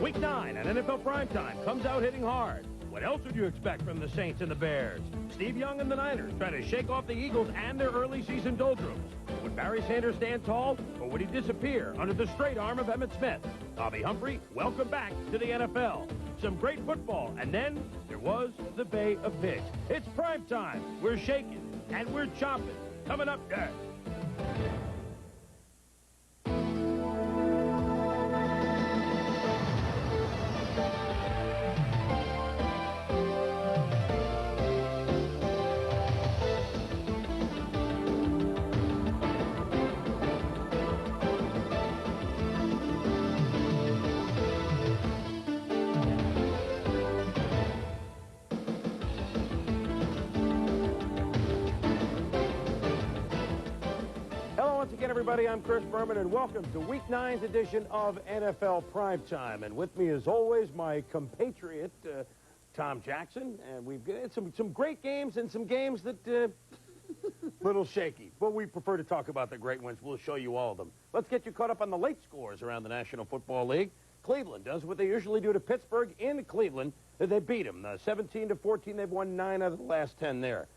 Week 9 at NFL Primetime comes out hitting hard. What else would you expect from the Saints and the Bears? Steve Young and the Niners try to shake off the Eagles and their early season doldrums. Would Barry Sanders stand tall, or would he disappear under the straight arm of Emmitt Smith? Bobby Humphrey, welcome back to the NFL. Some great football, and then there was the Bay of Pigs. It's Primetime. We're shaking, and we're chopping. Coming up next. Everybody, I'm Chris Berman, and welcome to Week 9's edition of NFL Primetime. And with me, as always, my compatriot, Tom Jackson. And we've got some great games and some games that little shaky. But we prefer to talk about the great ones. We'll show you all of them. Let's get you caught up on the late scores around the National Football League. Cleveland does what they usually do to Pittsburgh in Cleveland. They beat them 17-14. They've won 9 out of the last 10 there.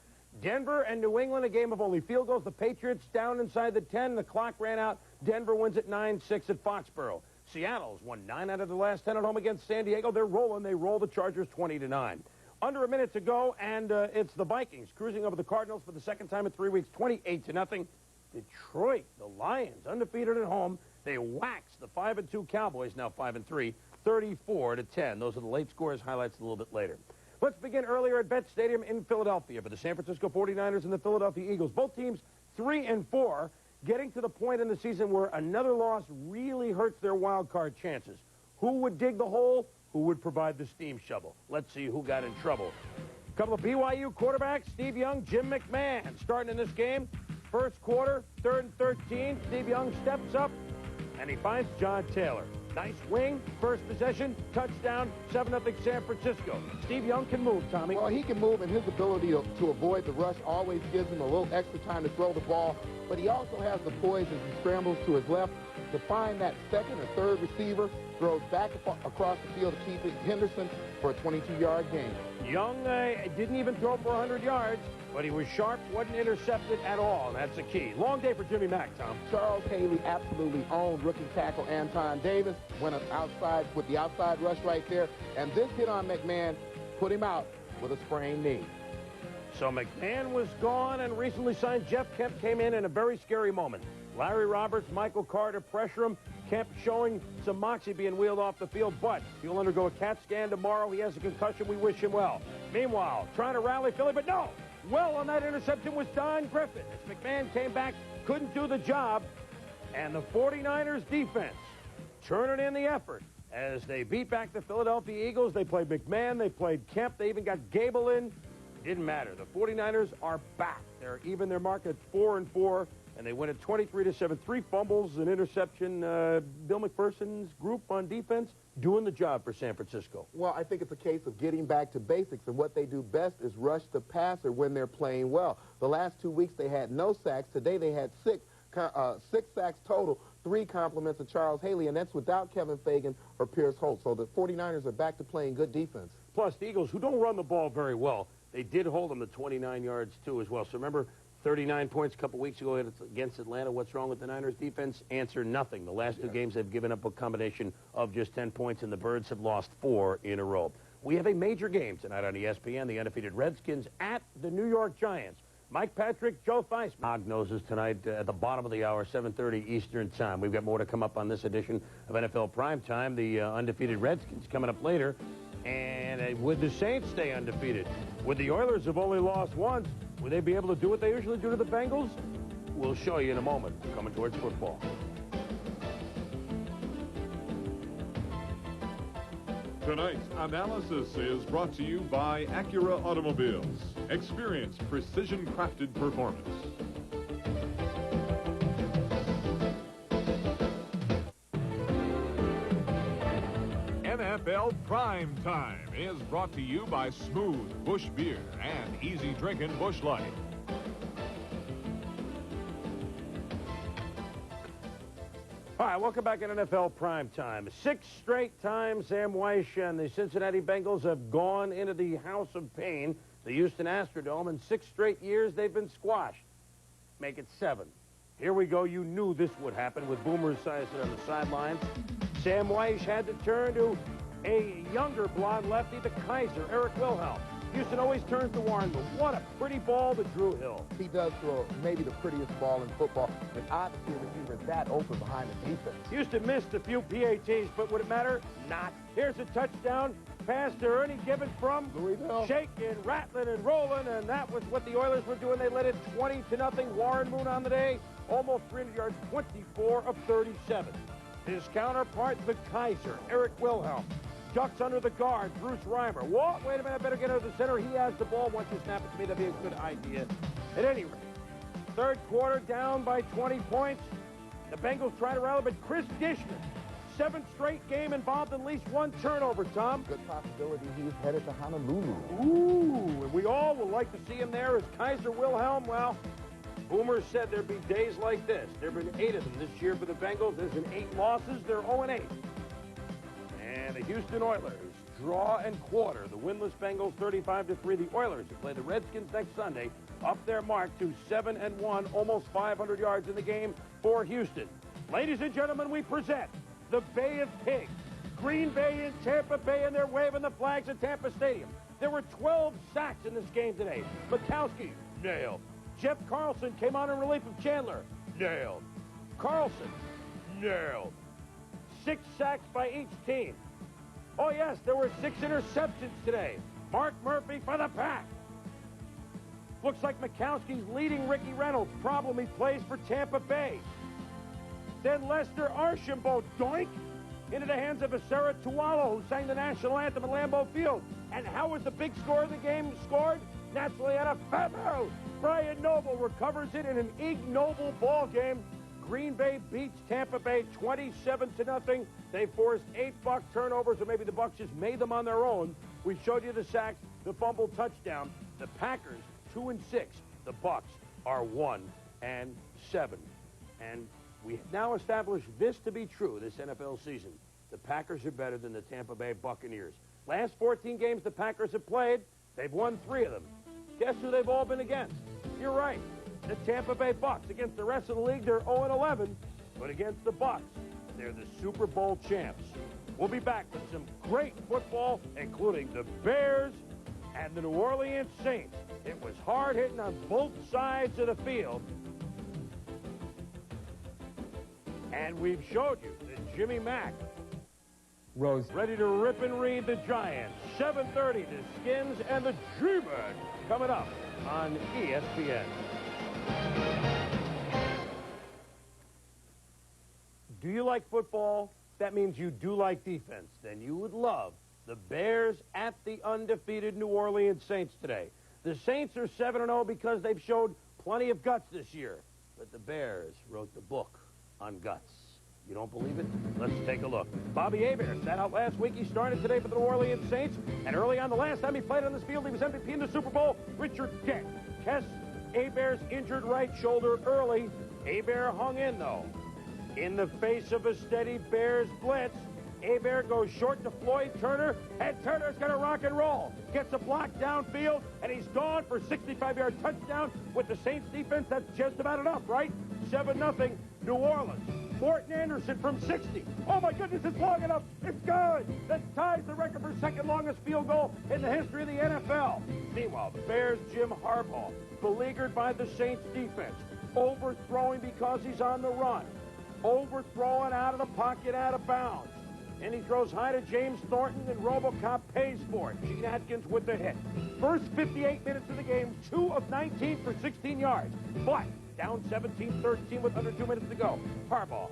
Denver and New England, a game of only field goals. The Patriots down inside the 10. The clock ran out. Denver wins at 9-6 at Foxborough. Seattle's won 9 out of the last 10 at home against San Diego. They're rolling. They roll the Chargers 20-9. Under a minute to go, and it's the Vikings cruising over the Cardinals for the second time in 3 weeks, 28-0. Detroit, the Lions, undefeated at home. They waxed the 5-2 Cowboys, now 5-3, 34-10. Those are the late scores. Highlights a little bit later. Let's begin earlier at Bet Stadium in Philadelphia for the San Francisco 49ers and the Philadelphia Eagles. Both teams 3-4, getting to the point in the season where another loss really hurts their wild card chances. Who would dig the hole? Who would provide the steam shovel? Let's see who got in trouble. A couple of BYU quarterbacks, Steve Young, Jim McMahon, starting in this game. First quarter, 3rd and 13. Steve Young steps up, and he finds John Taylor. Nice wing, first possession, touchdown, 7-0 San Francisco. Steve Young can move, Tommy. Well, he can move, and his ability to avoid the rush always gives him a little extra time to throw the ball. But he also has the poise as he scrambles to his left to find that second or third receiver, throws back across the field to keep Henderson for a 22-yard gain. Young didn't even throw for 100 yards, but he was sharp, wasn't intercepted at all, and that's the key. Long day for Jimmy Mack, Tom. Charles Haley absolutely owned rookie tackle Anton Davis, went outside with the outside rush right there, and this hit on McMahon put him out with a sprained knee. So McMahon was gone, and recently signed Jeff Kemp came in a very scary moment. Larry Roberts, Michael Carter pressure him. Kemp showing some moxie being wheeled off the field, but he'll undergo a CAT scan tomorrow. He has a concussion. We wish him well. Meanwhile, trying to rally Philly, but no. Well on that interception was Don Griffin. As McMahon came back, couldn't do the job, and the 49ers defense turning in the effort as they beat back the Philadelphia Eagles. They played McMahon. They played Kemp. They even got Gable in. It didn't matter. The 49ers are back. They're even their mark at 4-4. And they win at 23-7. 3 fumbles, an interception. Bill McPherson's group on defense doing the job for San Francisco. Well, I think it's a case of getting back to basics, and what they do best is rush the passer when they're playing well. The last 2 weeks they had no sacks. Today they had 6 sacks total, 3 compliments of Charles Haley, and that's without Kevin Fagan or Pierce Holt. So the 49ers are back to playing good defense. Plus, the Eagles, who don't run the ball very well, they did hold them to 29 yards, too, as well. So remember, 39 points a couple weeks ago against Atlanta. What's wrong with the Niners defense? Answer, nothing. The last 2 games they've given up a combination of just 10 points, and the Birds have lost 4 in a row. We have a major game tonight on ESPN, the undefeated Redskins at the New York Giants. Mike Patrick, Joe Theismann. Hog-noses tonight at the bottom of the hour, 7:30 Eastern Time. We've got more to come up on this edition of NFL Primetime. The undefeated Redskins coming up later. And would the Saints stay undefeated? Would the Oilers have only lost once? Will they be able to do what they usually do to the Bengals? We'll show you in a moment. Coming towards football. Tonight's analysis is brought to you by Acura Automobiles. Experience precision-crafted performance. NFL Primetime is brought to you by Smooth Busch Beer and Easy Drinking Busch Light. All right, welcome back in NFL Primetime. 6 straight times Sam Weish and the Cincinnati Bengals have gone into the House of Pain, the Houston Astrodome, and 6 straight years they've been squashed. Make it 7. Here we go. You knew this would happen with Boomer Esiason on the sidelines. Sam Weish had to turn to a younger blonde lefty, the Kaiser, Eric Wilhelm. Houston always turns to Warren, but what a pretty ball to Drew Hill. He does throw maybe the prettiest ball in football, and odd to see a receiver that open behind the defense. Houston missed a few PATs, but would it matter? Not. Here's a touchdown pass to Ernie given from Louisville. Shaking, rattling, and rolling, and that was what the Oilers were doing. They led it 20-0. Warren Moon on the day, almost 300 yards, 24 of 37. His counterpart, the Kaiser, Eric Wilhelm. Ducks under the guard, Bruce Reimer. Whoa, wait a minute, I better get out of the center. He has the ball. Once you snap it to me, that'd be a good idea. At any rate, third quarter down by 20 points. The Bengals try to rally, but Chris Dishman, 7th straight game involved in at least 1 turnover, Tom. Good possibility he's headed to Honolulu. Ooh, and we all would like to see him there as Kaiser Wilhelm. Well, Boomer said there'd be days like this. There have been 8 of them this year for the Bengals. There's been 8 losses. They're 0-8. And the Houston Oilers draw and quarter the winless Bengals 35-3. The Oilers, who play the Redskins next Sunday, up their mark to 7-1, almost 500 yards in the game for Houston. Ladies and gentlemen, we present the Bay of Pigs. Green Bay and Tampa Bay, and they're waving the flags at Tampa Stadium. There were 12 sacks in this game today. Mikowski, nailed. Jeff Carlson came on in relief of Chandler, nailed. Carlson, nailed. 6 sacks by each team. Oh, yes, there were 6 interceptions today. Mark Murphy for the Pack. Looks like Mikowski's leading Ricky Reynolds. Problem, he plays for Tampa Bay. Then Lester Archambault, doink, into the hands of Asera Tuwalo, who sang the national anthem at Lambeau Field. And how was the big score of the game scored? Naturally, at a foul. Brian Noble recovers it in an ignoble ball game. Green Bay beats Tampa Bay 27-0. They forced 8 Buck turnovers, or maybe the Bucks just made them on their own. We showed you the sacks, the fumble touchdown. The Packers 2-6. The Bucks are 1-7. And we now established this to be true this NFL season. The Packers are better than the Tampa Bay Buccaneers. Last 14 games the Packers have played, they've won 3 of them. Guess who they've all been against? You're right. The Tampa Bay Bucks. Against the rest of the league, they're 0-11. But against the Bucks, they're the Super Bowl champs. We'll be back with some great football, including the Bears and the New Orleans Saints. It was hard hitting on both sides of the field. And we've showed you that Jimmy Mack Rose. ready to rip and read the Giants. 7:30, the Skins and the G-Men coming up on ESPN. Do you like football? That means you do like defense. Then you would love the Bears at the undefeated New Orleans Saints today. The Saints are 7-0 because they've showed plenty of guts this year. But the Bears wrote the book on guts. You don't believe it? Let's take a look. Bobby Hebert sat out last week. He started today for the New Orleans Saints. And early on, the last time he played on this field, he was MVP in the Super Bowl. Richard Dent tests Hebert's injured right shoulder early. Hebert hung in, though. In the face of a steady Bears blitz, Hebert goes short to Floyd Turner, and Turner's going to rock and roll. Gets a block downfield, and he's gone for a 65-yard touchdown. With the Saints defense, that's just about enough, right? 7-0, New Orleans. Morton Anderson from 60. Oh, my goodness, it's long enough. It's good. That ties the record for second longest field goal in the history of the NFL. Meanwhile, the Bears' Jim Harbaugh, beleaguered by the Saints defense, overthrowing because he's on the run, overthrowing out of the pocket, out of bounds. And he throws high to James Thornton, and RoboCop pays for it. Gene Atkins with the hit. First 58 minutes of the game, 2 of 19 for 16 yards. But down 17-13 with under 2 minutes to go. Harbaugh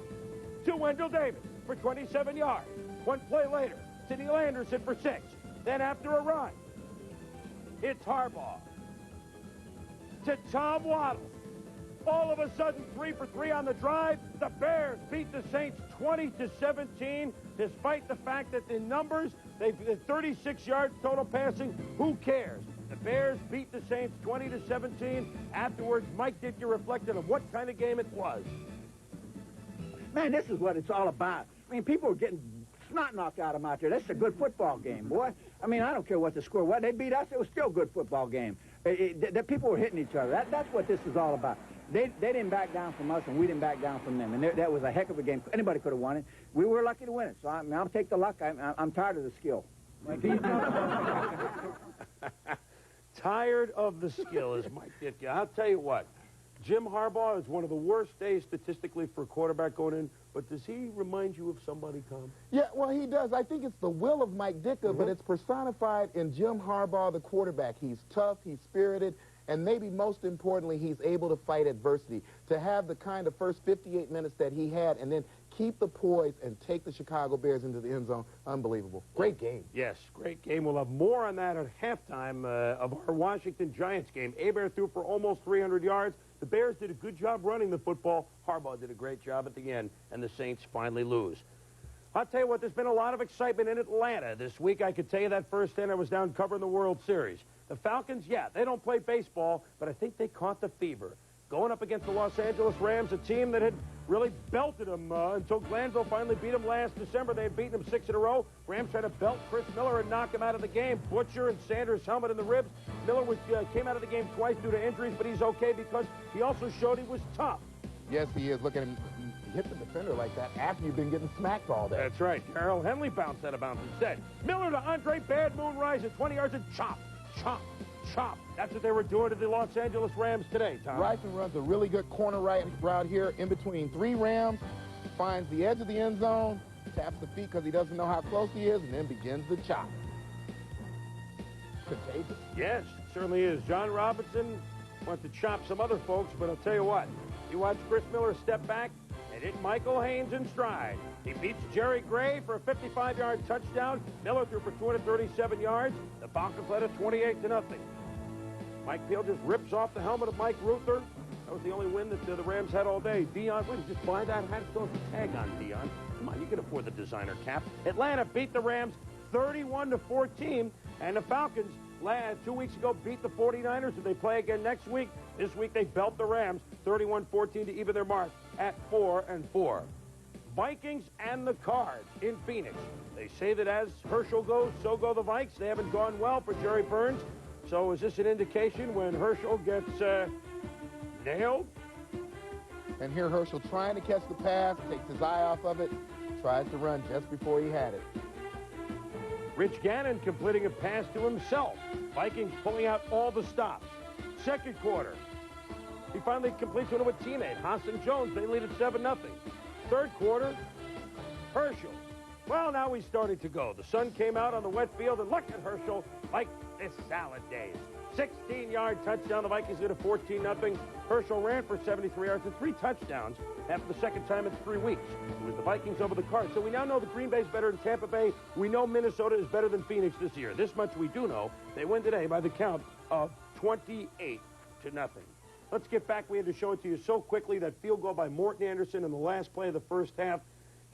to Wendell Davis for 27 yards. One play later, to Neil Anderson for 6. Then after a run, it's Harbaugh to Tom Waddle. All of a sudden, 3 for 3 on the drive. The Bears beat the Saints 20-17, despite the fact that the numbers, they've 36 yards total passing. Who cares? The Bears beat the Saints 20-17. Afterwards, Mike Ditka reflected on what kind of game it was. Man, this is what it's all about. I mean, people are getting snot knocked out of them out there. That's a good football game, boy. I mean, I don't care what the score was. They beat us. It was still a good football game. The people were hitting each other. That's what this is all about. They didn't back down from us, and we didn't back down from them. And that was a heck of a game. Anybody could have won it. We were lucky to win it. So I'll take the luck. I'm tired of the skill. Tired of the skill is Mike Ditka. I'll tell you what. Jim Harbaugh is one of the worst days statistically for a quarterback going in, but does he remind you of somebody, Tom? Yeah, well, he does. I think it's the will of Mike Ditka, but it's personified in Jim Harbaugh, the quarterback. He's tough, he's spirited, and maybe most importantly, he's able to fight adversity. To have the kind of first 58 minutes that he had and then keep the poise and take the Chicago Bears into the end zone, unbelievable. Great game. Yes, great game. We'll have more on that at halftime of our Washington Giants game. Hebert threw for almost 300 yards. The Bears did a good job running the football. Harbaugh did a great job at the end, and the Saints finally lose. I'll tell you what, there's been a lot of excitement in Atlanta this week. I could tell you that firsthand. I was down covering the World Series. The Falcons, yeah, they don't play baseball, but I think they caught the fever. Going up against the Los Angeles Rams, a team that had really belted them until Glanville finally beat them last December. They had beaten them 6 in a row. Rams tried to belt Chris Miller and knock him out of the game. Butcher and Sanders helmet in the ribs. Miller came out of the game twice due to injuries, but he's okay because he also showed he was tough. Yes, he is. Look at him hit the defender like that after you've been getting smacked all day. That's right. Darrell Henley bounced out of bounds instead. Miller to Andre, bad moon rise at 20 yards and chop, chop, chop. That's what they were doing to the Los Angeles Rams today, Tom. Ryson runs a really good corner route here in between 3 Rams, finds the edge of the end zone, taps the feet because he doesn't know how close he is, and then begins the chop. Contagious. Yes, it certainly is. John Robinson wants to chop some other folks, but I'll tell you what. You watch Chris Miller step back and hit Michael Haynes in stride. He beats Jerry Gray for a 55-yard touchdown. Miller threw for 237 yards. The Falcons led it 28-0. Mike Peel just rips off the helmet of Mike Ruther. That was the only win that the Rams had all day. Dion, what, just buy that hat? Still has a tag on, Dion. Come on, you can afford the designer cap. Atlanta beat the Rams 31-14, and the Falcons 2 weeks ago beat the 49ers, and they play again next week. This week they belt the Rams 31-14 to even their mark at 4-4. Vikings and the Cards in Phoenix. They say that as Herschel goes, so go the Vikes. They haven't gone well for Jerry Burns. So is this an indication when Herschel gets nailed? And here Herschel trying to catch the pass, takes his eye off of it, tries to run just before he had it. Rich Gannon completing a pass to himself. Vikings pulling out all the stops. Second quarter, he finally completes one to a teammate, Hassan Jones. They lead at 7-0. Third quarter, Herschel. Well, now he's starting to go. The sun came out on the wet field, and look at Herschel like this salad days. 16-yard touchdown. The Vikings get a 14-0. Herschel ran for 73 yards and 3 touchdowns after the second time in 3 weeks. It was the Vikings over the Cards. So we now know that Green Bay's better than Tampa Bay. We know Minnesota is better than Phoenix this year. This much we do know. They win today by the count of 28-0. Let's get back. We had to show it to you so quickly. That field goal by Morton Anderson in the last play of the first half.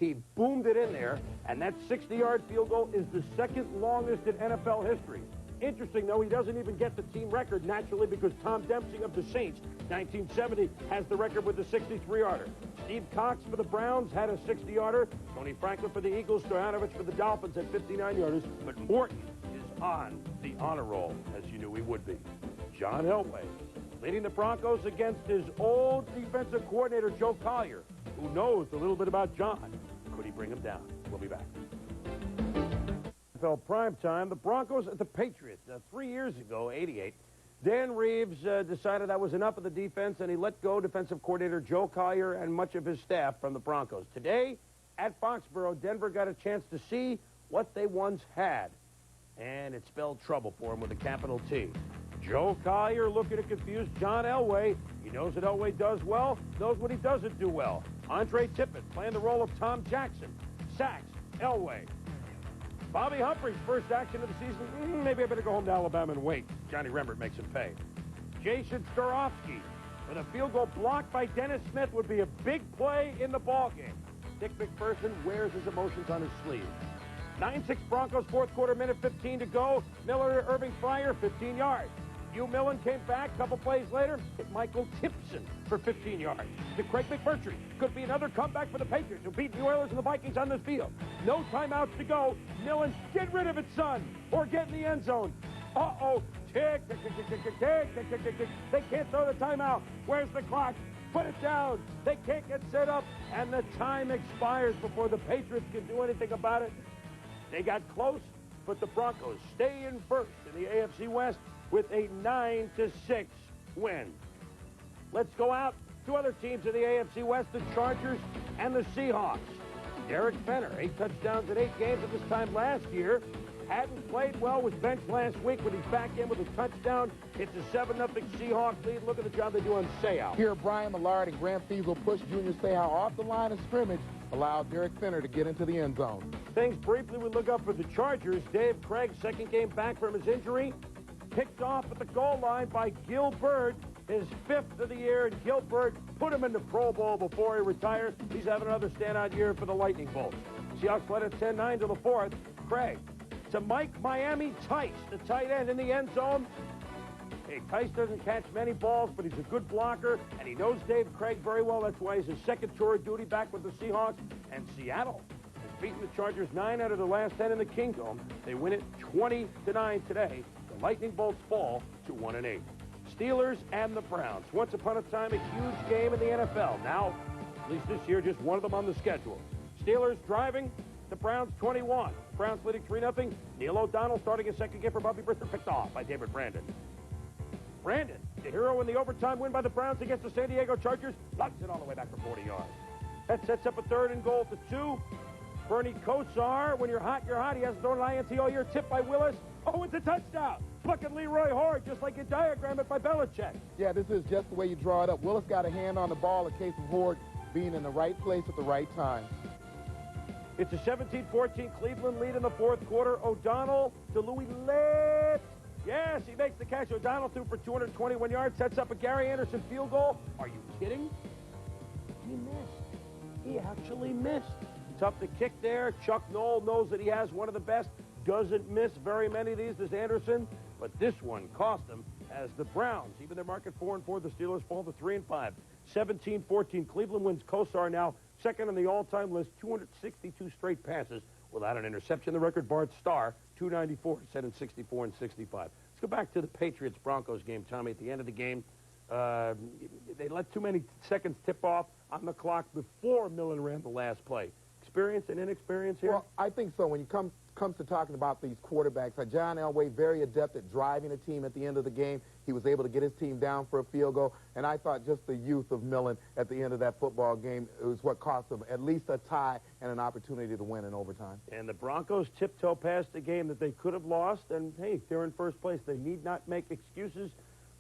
He boomed it in there, and that 60-yard field goal is the second longest in NFL history. Interesting, though, he doesn't even get the team record naturally because Tom Dempsey of the Saints, 1970, has the record with the 63-yarder. Steve Cox for the Browns had a 60-yarder. Tony Franklin for the Eagles. Stoyanovich for the Dolphins at 59-yarders. But Morton is on the honor roll, as you knew he would be. John Elway leading the Broncos against his old defensive coordinator, Joe Collier, who knows a little bit about John. Could he bring him down? We'll be back. NFL Primetime, the Broncos at the Patriots. 3 years ago, 88, Dan Reeves decided that was enough of the defense, and he let go defensive coordinator Joe Collier and much of his staff from the Broncos. Today, at Foxborough, Denver got a chance to see what they once had, and it spelled trouble for him with a capital T. Joe Collier looking to confuse John Elway. He knows what Elway does well, knows what he doesn't do well. Andre Tippett playing the role of Tom Jackson. Sacks, Elway. Bobby Humphrey's first action of the season. Maybe I better go home to Alabama and wait. Johnny Rembert makes him pay. Jason Starofsky with a field goal blocked by Dennis Smith would be a big play in the ballgame. Dick McPherson wears his emotions on his sleeve. 9-6 Broncos, fourth quarter, minute 15 to go. Miller to Irving Fryer, 15 yards. Hugh Millen came back a couple plays later, hit Michael Timpson for 15 yards. To Craig McMurtry. Could be another comeback for the Patriots, who beat the Oilers and the Vikings on this field. No timeouts to go. Millen, get rid of it, son, or get in the end zone. Uh-oh. Tick, tick, tick, tick, tick, tick, tick, tick, tick, tick. They can't throw the timeout. Where's the clock? Put it down. They can't get set up, and the time expires before the Patriots can do anything about it. They got close, but the Broncos stay in first in the AFC West with a 9-6 win. Let's go out to other teams in the AFC West, the Chargers and the Seahawks. Derek Fenner, 8 touchdowns in 8 games at this time last year. Hadn't played well, was benched last week, but he's back in with a touchdown. It's a 7-0 Seahawks lead. Look at the job they do on Seau. Here, Brian Millard and Grant Fiesel push Junior Seau off the line of scrimmage, allowed Derek Fenner to get into the end zone. Things briefly we look up for the Chargers. Dave Craig, second game back from his injury, picked off at the goal line by Gil Bird, his 5th of the year, and Gil Bird put him in the Pro Bowl before he retires. He's having another standout year for the Lightning Bolt. Seahawks led at 10-9 to the 4th. Craig to Mike Miami Tice, the tight end in the end zone. Hey, Tice doesn't catch many balls, but he's a good blocker, and he knows Dave Craig very well. That's why he's his second tour of duty back with the Seahawks. And Seattle has beaten the Chargers 9 out of the last 10 in the Kingdom. They win it 20-9 today. The Lightning Bolts fall to 1-8. Steelers and the Browns. Once upon a time, a huge game in the NFL. Now, at least this year, just one of them on the schedule. Steelers driving, the Browns 21. Browns leading 3-0. Neil O'Donnell starting his second game for Bobby Brister, picked off by David Brandon. Brandon, the hero in the overtime win by the Browns against the San Diego Chargers, lugs it all the way back for 40 yards. That sets up a 3rd and goal to 2. Bernie Kosar, when you're hot, you're hot. He hasn't thrown an INT all year. Tipped by Willis. Oh, it's a touchdown. Look at Leroy Horde, just like you diagram it by Belichick. Yeah, this is just the way you draw it up. Willis got a hand on the ball in case of Horde being in the right place at the right time. It's a 17-14 Cleveland lead in the 4th quarter. O'Donnell to Louis Litt. Yes, he makes the catch. O'Donnell threw for 221 yards, sets up a Gary Anderson field goal. Are you kidding? He missed. He actually missed. Tough to kick there. Chuck Noll knows that he has one of the best. Doesn't miss very many of these, does Anderson. But this one cost them as the Browns, even their market 4-4, the Steelers fall to 3-5. 17-14, Cleveland wins. Kosar now second on the all-time list, 262 straight passes without an interception. The record, Bart Starr, 294, set in 64 and 65. Let's go back to the Patriots-Broncos game, Tommy. At the end of the game, they let too many seconds tip off on the clock before Millen ran the last play. Experience and inexperience here? Well, I think so. When you comes to talking about these quarterbacks, John Elway, very adept at driving a team at the end of the game. He was able to get his team down for a field goal, and I thought just the youth of Millen at the end of that football game was what cost them at least a tie and an opportunity to win in overtime. And the Broncos tiptoe past a game that they could have lost, and, hey, they're in first place. They need not make excuses.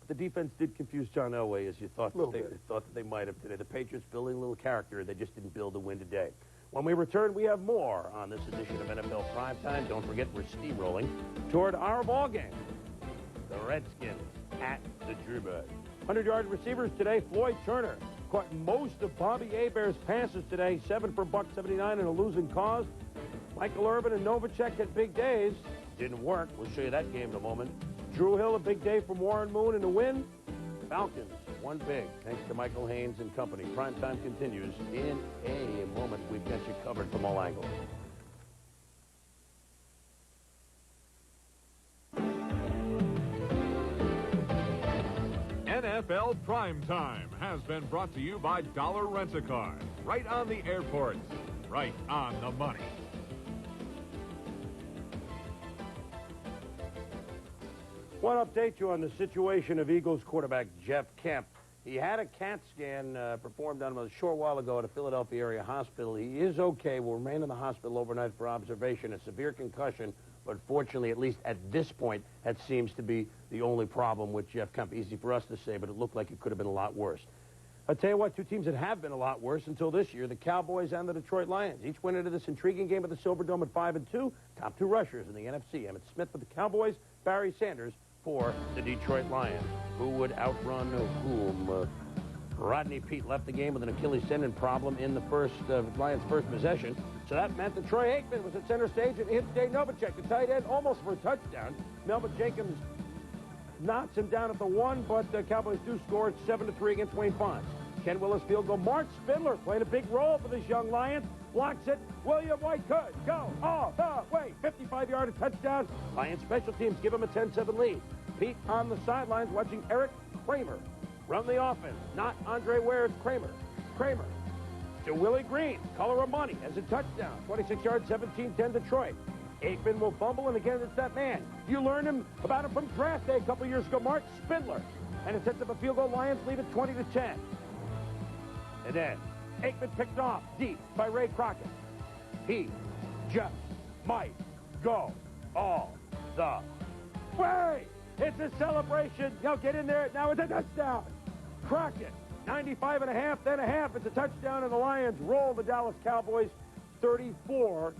But the defense did confuse John Elway, as you thought that they might have today. The Patriots building a little character. They just didn't build a win today. When we return, we have more on this edition of NFL Primetime. Don't forget, we're steamrolling toward our ball game. The Redskins at the Drewbird. 100-yard receivers today. Floyd Turner caught most of Bobby Hebert's passes today. 7 for $179 in a losing cause. Michael Irvin and Novacek had big days. Didn't work. We'll show you that game in a moment. Drew Hill, a big day from Warren Moon in the win. Falcons won big, thanks to Michael Haynes and company. Primetime continues in a moment. We've got you covered from all angles. NFL Primetime has been brought to you by Dollar Rent-A-Car. Right on the airports, right on the money. Want to update you on the situation of Eagles quarterback Jeff Kemp. He had a CAT scan performed on him a short while ago at a Philadelphia area hospital. He is okay, will remain in the hospital overnight for observation. A severe concussion, but fortunately, at least at this point, that seems to be the only problem with Jeff Kemp. Easy for us to say, but it looked like it could have been a lot worse. I'll tell you what, two teams that have been a lot worse until this year, the Cowboys and the Detroit Lions. Each went into this intriguing game at the Silverdome at 5-2. Top two rushers in the NFC. Emmitt Smith for the Cowboys, Barry Sanders for the Detroit Lions. Who would outrun whom? Rodney Peete left the game with an Achilles tendon problem in the Lions' first possession. So that meant that Troy Aikman was at center stage and hit Dave Novacek, the tight end, almost for a touchdown. Melvin Jenkins knocks him down at the 1, but the Cowboys do score at 7-3 against Wayne Fonz. Ken Willis field goal. Mark Spindler playing a big role for this young Lions. Blocks it. William White could go all the way. 55-yard touchdown. Lions special teams give him a 10-7 lead. Pete on the sidelines watching Eric Kramer run the offense. Not Andre Ware, it's Kramer. Kramer to Willie Green. Color of money as a touchdown. 26-yard, 17-10 Detroit. Aikman will fumble, and again, it's that man. You learned about him from draft day a couple years ago, Mark Spindler. And it sets up a field goal. Lions lead it 20-10. And then Aikman picked off deep by Ray Crockett. He just might go all the way. It's a celebration. Now get in there. Now it's a touchdown. Crockett, 95.5, then a half. It's a touchdown, and the Lions roll the Dallas Cowboys 34-10.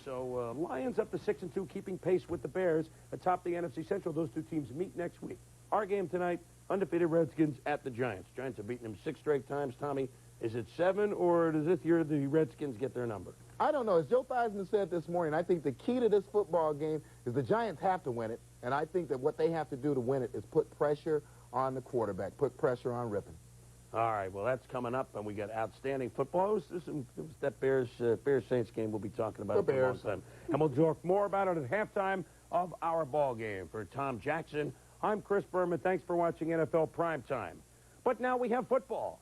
So Lions up to 6-2, keeping pace with the Bears atop the NFC Central. Those two teams meet next week. Our game tonight, undefeated Redskins at the Giants. Giants have beaten them 6 straight times. Tommy, is it 7, or does this year the Redskins get their number? I don't know. As Joe Theismann said this morning, I think the key to this football game is the Giants have to win it, and I think that what they have to do to win it is put pressure on the quarterback, put pressure on Rippon. All right, well, that's coming up, and we got outstanding football. It was that Bears-Saints game we'll be talking about for a long time. And we'll talk more about it at halftime of our ball game. For Tom Jackson, I'm Chris Berman. Thanks for watching NFL Primetime. But now we have football.